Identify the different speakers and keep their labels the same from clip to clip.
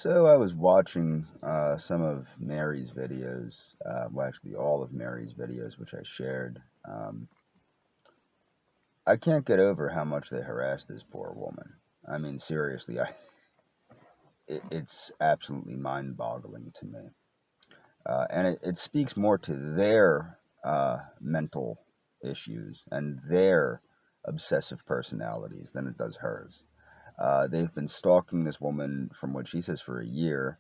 Speaker 1: So I was watching some of Mary's videos, well, actually all of Mary's videos, which I shared. I can't get over how much they harassed this poor woman. I mean, seriously, it's absolutely mind-boggling to me, and it speaks more to their mental issues and their obsessive personalities than it does hers. They've been stalking this woman, from what she says, for a year.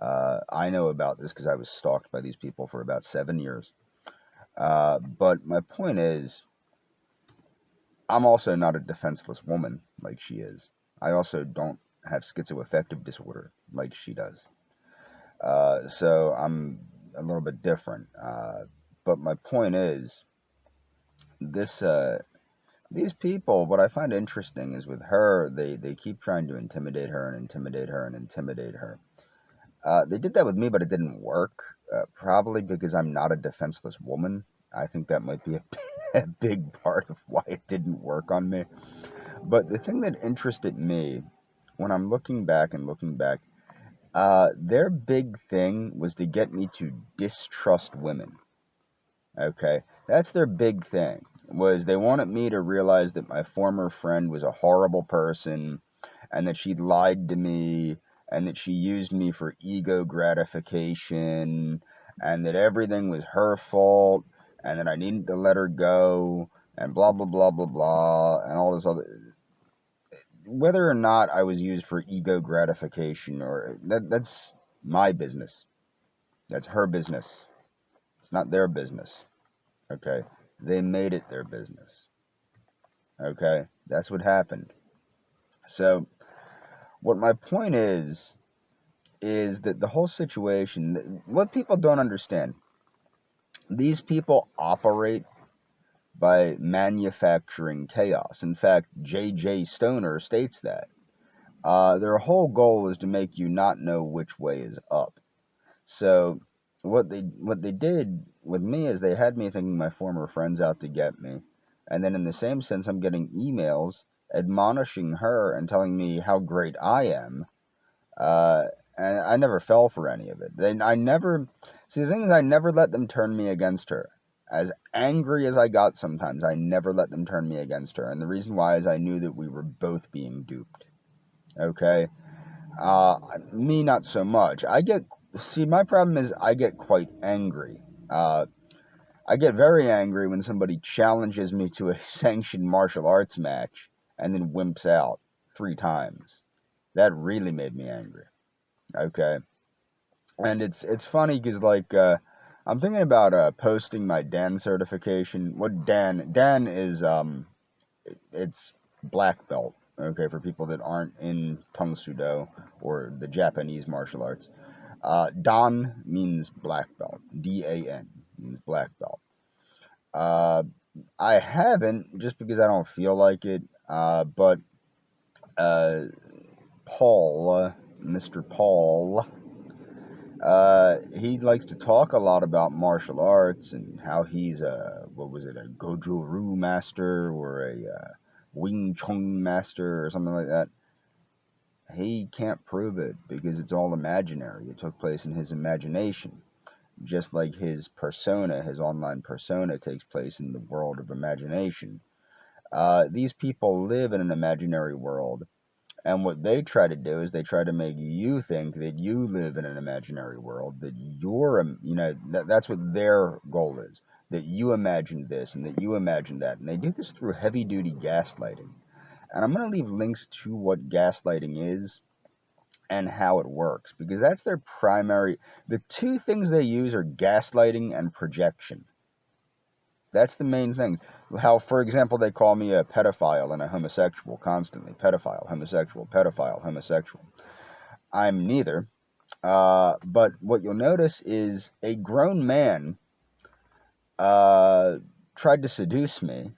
Speaker 1: I know about this because I was stalked by these people for about 7 years. But my point is, I'm also not a defenseless woman like she is. I also don't have schizoaffective disorder like she does. So I'm a little bit different. But my point is, this these people, what I find interesting is with her, they keep trying to intimidate her and intimidate her and intimidate her. They did that with me, but it didn't work. Probably because I'm not a defenseless woman. I think that might be a big part of why it didn't work on me. But the thing that interested me when I'm looking back, their big thing was to get me to distrust women. Okay, that's their big thing. Was they wanted me to realize that my former friend was a horrible person, and that she lied to me, and that she used me for ego gratification, and that everything was her fault, and that I needed to let her go, and blah blah blah blah blah, and all this other. Whether or not I was used for ego gratification, or that's my business. That's her business. It's not their business. Okay, they made it their business. Okay, that's what happened. So what my point is that the whole situation, what people don't understand, these people operate by manufacturing chaos. In fact, J.J. Stoner states that. Their whole goal is to make you not know which way is up. So what they did with me is they had me thinking my former friend's out to get me. And then in the same sense, I'm getting emails admonishing her and telling me how great I am. Uh, and I never fell for any of it. I never, see, the thing is, I never let them turn me against her. As angry as I got sometimes, I never let them turn me against her. And the reason why is I knew that we were both being duped. Okay? Me, not so much. See, my problem is I get quite angry. I get very angry when somebody challenges me to a sanctioned martial arts match and then wimps out 3 times. That really made me angry. Okay, and it's funny because I'm thinking about posting my Dan certification. What Dan is it's black belt. Okay, for people that aren't in Tang Sudo or the Japanese martial arts, Dan means black belt. Dan means black belt. Uh, I haven't just because I don't feel like it. But uh, Paul, Mr. Paul, he likes to talk a lot about martial arts and how he's what was it, a Goju Ryu master or a Wing Chun master or something like that. He can't prove it because it's all imaginary. It took place in his imagination. Just like his persona, his online persona, takes place in the world of imagination. These people live in an imaginary world, and what they try to do is they try to make you think that you live in an imaginary world, that that's what their goal is, that you imagine this and that you imagine that. And they do this through heavy duty gaslighting. And I'm going to leave links to what gaslighting is and how it works, because that's their primary. The two things they use are gaslighting and projection. That's the main thing. How, for example, they call me a pedophile and a homosexual constantly. Pedophile, homosexual, pedophile, homosexual. I'm neither. But what you'll notice is a grown man tried to seduce me.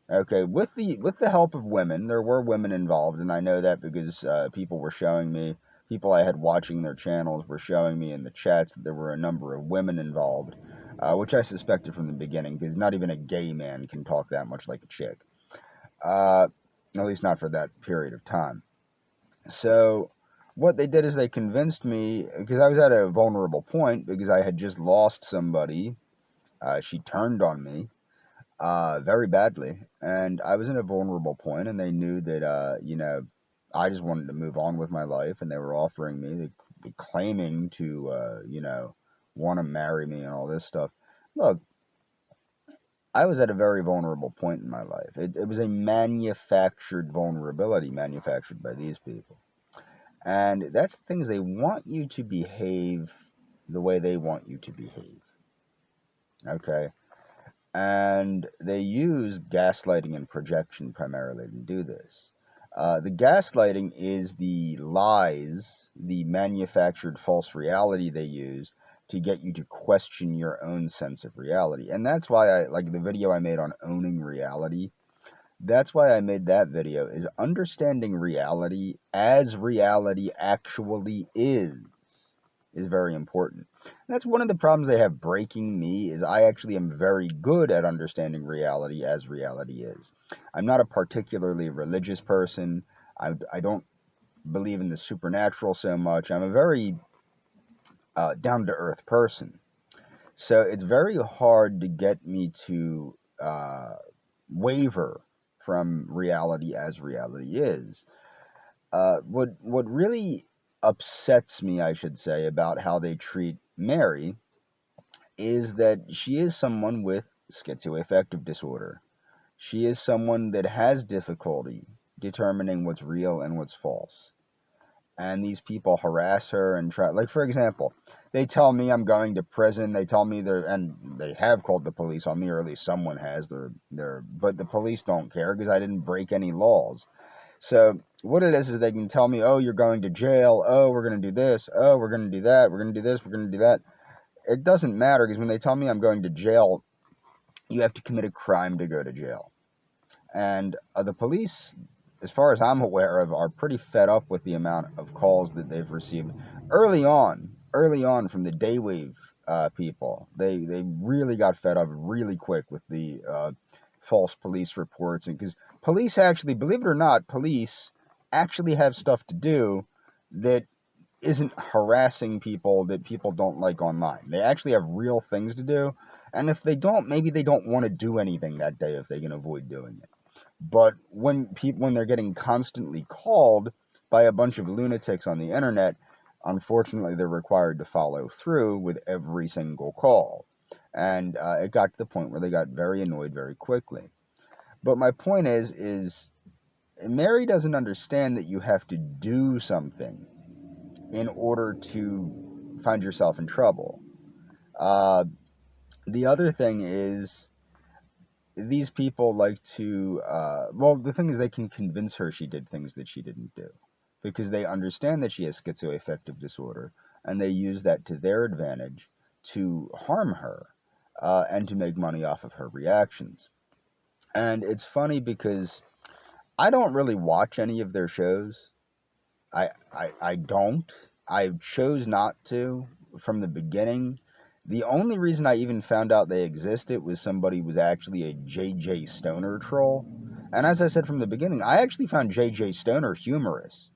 Speaker 1: Okay, with the help of women. There were women involved, and I know that because people were showing me, people I had watching their channels were showing me in the chats that there were a number of women involved, which I suspected from the beginning, because not even a gay man can talk that much like a chick, at least not for that period of time. So what they did is they convinced me, because I was at a vulnerable point, because I had just lost somebody. She turned on me very badly, and I was in a vulnerable point, and they knew that, I just wanted to move on with my life, and they were offering me, claiming to, want to marry me and all this stuff. Look, I was at a very vulnerable point in my life. It was a manufactured vulnerability, manufactured by these people. And that's the things, they want you to behave the way they want you to behave. Okay? And they use gaslighting and projection primarily to do this. The gaslighting is the lies, the manufactured false reality they use to get you to question your own sense of reality. And that's why I like the video I made on owning reality. That's why I made that video, is understanding reality as reality actually is very important. And that's one of the problems they have breaking me, is I actually am very good at understanding reality as reality is. I'm not a particularly religious person. I don't believe in the supernatural so much. I'm a very down-to-earth person. So it's very hard to get me to waver from reality as reality is. What really upsets me, I should say, about how they treat Mary is that she is someone with schizoaffective disorder. She is someone that has difficulty determining what's real and what's false. And these people harass her and try, like, for example, they tell me I'm going to prison. They tell me and they have called the police on me, or at least someone has. But the police don't care because I didn't break any laws. So what it is they can tell me, oh, you're going to jail. Oh, we're going to do this. Oh, we're going to do that. We're going to do this. We're going to do that. It doesn't matter, because when they tell me I'm going to jail, you have to commit a crime to go to jail. And the police, as far as I'm aware of, are pretty fed up with the amount of calls that they've received early on from the Daywave people. They really got fed up really quick with the false police reports, and because police actually, believe it or not, police actually have stuff to do that isn't harassing people that people don't like online. They actually have real things to do, and if they don't, maybe they don't want to do anything that day if they can avoid doing it. But when they're getting constantly called by a bunch of lunatics on the internet, unfortunately they're required to follow through with every single call. And it got to the point where they got very annoyed very quickly. But my point is Mary doesn't understand that you have to do something in order to find yourself in trouble. The other thing is, these people like to, the thing is, they can convince her she did things that she didn't do, because they understand that she has schizoaffective disorder, and they use that to their advantage to harm her and to make money off of her reactions. And it's funny because I don't really watch any of their shows. I don't. I chose not to from the beginning. The only reason I even found out they existed was somebody was actually a JJ Stoner troll. And as I said from the beginning, I actually found JJ Stoner humorous.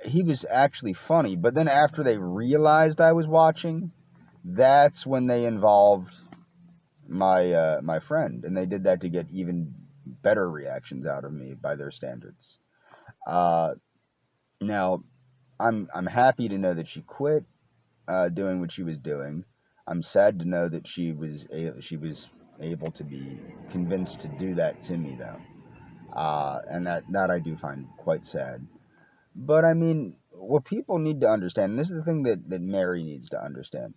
Speaker 1: He was actually funny, but then after they realized I was watching, that's when they involved my friend, and they did that to get even better reactions out of me by their standards. Now, I'm happy to know that she quit doing what she was doing. I'm sad to know that she was able to be convinced to do that to me, though, and that I do find quite sad. But I mean, what people need to understand, and this is the thing that Mary needs to understand,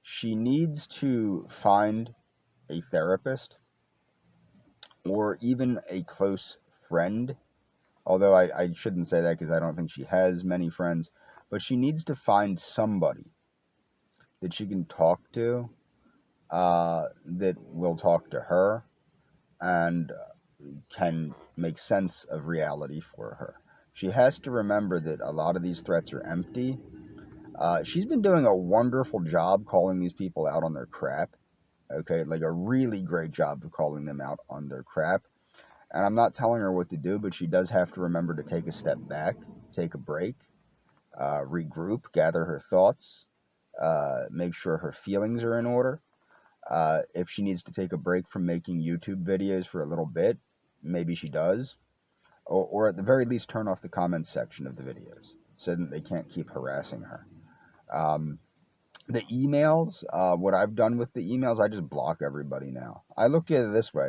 Speaker 1: she needs to find a therapist or even a close friend. Although I shouldn't say that, because I don't think she has many friends, but she needs to find somebody that she can talk to, that will talk to her and can make sense of reality for her. She has to remember that a lot of these threats are empty. She's been doing a wonderful job calling these people out on their crap. Okay, like a really great job of calling them out on their crap. And I'm not telling her what to do, but she does have to remember to take a step back, take a break, regroup, gather her thoughts, make sure her feelings are in order. If she needs to take a break from making YouTube videos for a little bit, maybe she does. Or at the very least, turn off the comments section of the videos so that they can't keep harassing her. The emails, what I've done with the emails, I just block everybody now. I look at it this way.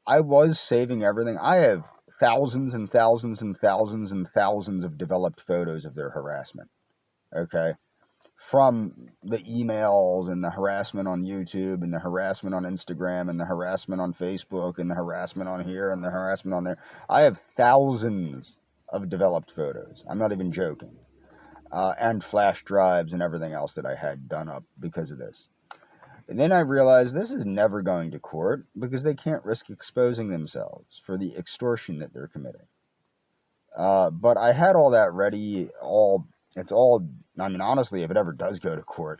Speaker 1: I was saving everything. I have thousands and thousands and thousands and thousands of developed photos of their harassment. Okay? From the emails and the harassment on YouTube and the harassment on Instagram and the harassment on Facebook and the harassment on here and the harassment on there. I have thousands of developed photos. I'm not even joking. And flash drives and everything else that I had done up because of this. And then I realized this is never going to court because they can't risk exposing themselves for the extortion that they're committing. But I had all that ready. I mean, honestly, if it ever does go to court,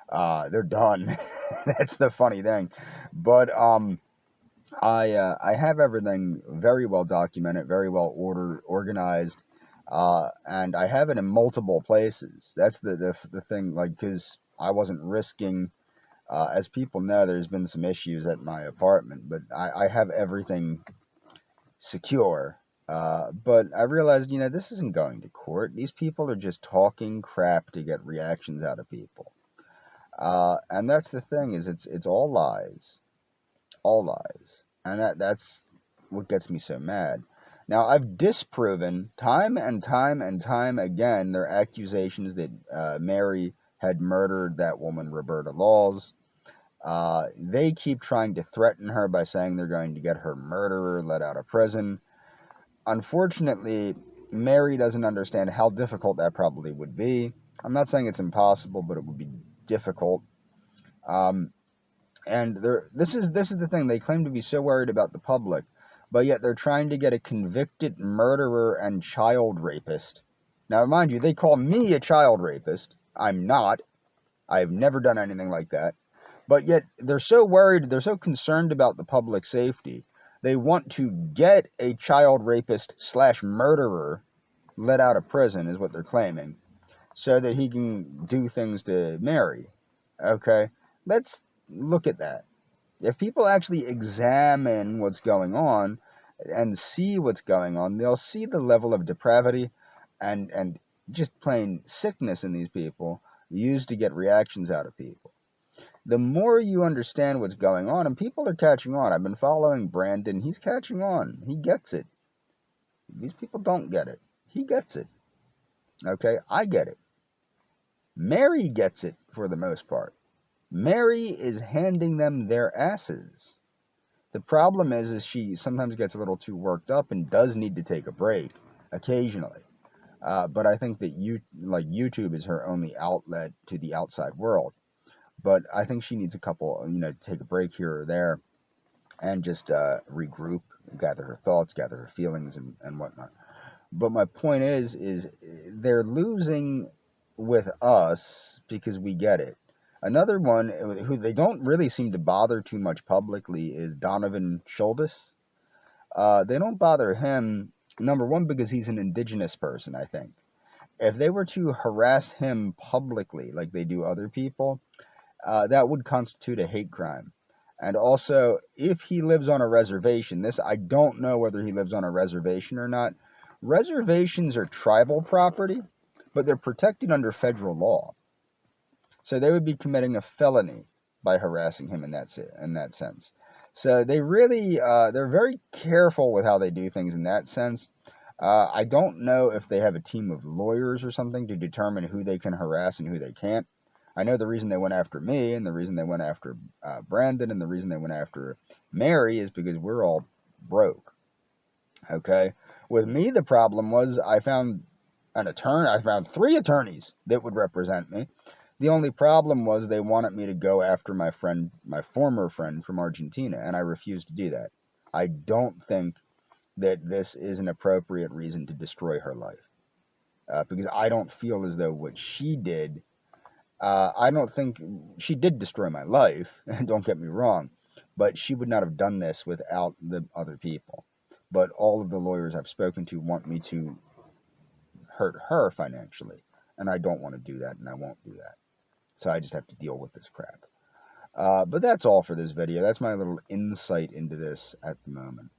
Speaker 1: they're done. That's the funny thing. But I have everything very well documented, very well organized. And I have it in multiple places. That's the thing, like, because I wasn't risking, as people know, there's been some issues at my apartment, but I have everything secure. But I realized, this isn't going to court. These people are just talking crap to get reactions out of people. And that's the thing, is it's all lies. All lies. And that's what gets me so mad. Now, I've disproven time and time and time again their accusations that Mary had murdered that woman, Roberta Laws. They keep trying to threaten her by saying they're going to get her murderer let out of prison. Unfortunately, Mary doesn't understand how difficult that probably would be. I'm not saying it's impossible, but it would be difficult. And this is the thing. They claim to be so worried about the public, but yet they're trying to get a convicted murderer and child rapist. Now, mind you, they call me a child rapist. I'm not. I've never done anything like that. But yet they're so worried, they're so concerned about the public safety. They want to get a child rapist / murderer let out of prison, is what they're claiming, so that he can do things to Mary. Okay? Let's look at that. If people actually examine what's going on and see what's going on, they'll see the level of depravity and just plain sickness in these people used to get reactions out of people. The more you understand what's going on, and people are catching on. I've been following Brandon. He's catching on. He gets it. These people don't get it. He gets it. Okay? I get it. Mary gets it for the most part. Mary is handing them their asses. The problem is she sometimes gets a little too worked up and does need to take a break occasionally. But I think that YouTube is her only outlet to the outside world. But I think she needs a couple, to take a break here or there and just regroup, gather her thoughts, gather her feelings and whatnot. But my point is they're losing with us because we get it. Another one who they don't really seem to bother too much publicly is Donovan Schultes. They don't bother him, number one, because he's an indigenous person, I think. If they were to harass him publicly like they do other people, that would constitute a hate crime. And also, if he lives on a reservation, I don't know whether he lives on a reservation or not. Reservations are tribal property, but they're protected under federal law. So they would be committing a felony by harassing him in that sense. So they really, they're very careful with how they do things in that sense. I don't know if they have a team of lawyers or something to determine who they can harass and who they can't. I know the reason they went after me and the reason they went after Brandon and the reason they went after Mary is because we're all broke. Okay? With me, the problem was I found an attorney. I found 3 attorneys that would represent me. The only problem was they wanted me to go after my former friend from Argentina, and I refused to do that. I don't think that this is an appropriate reason to destroy her life. Because I don't feel as though what she did, I don't think she did destroy my life, don't get me wrong, but she would not have done this without the other people. But all of the lawyers I've spoken to want me to hurt her financially. And I don't want to do that, and I won't do that. So I just have to deal with this crap. But that's all for this video. That's my little insight into this at the moment.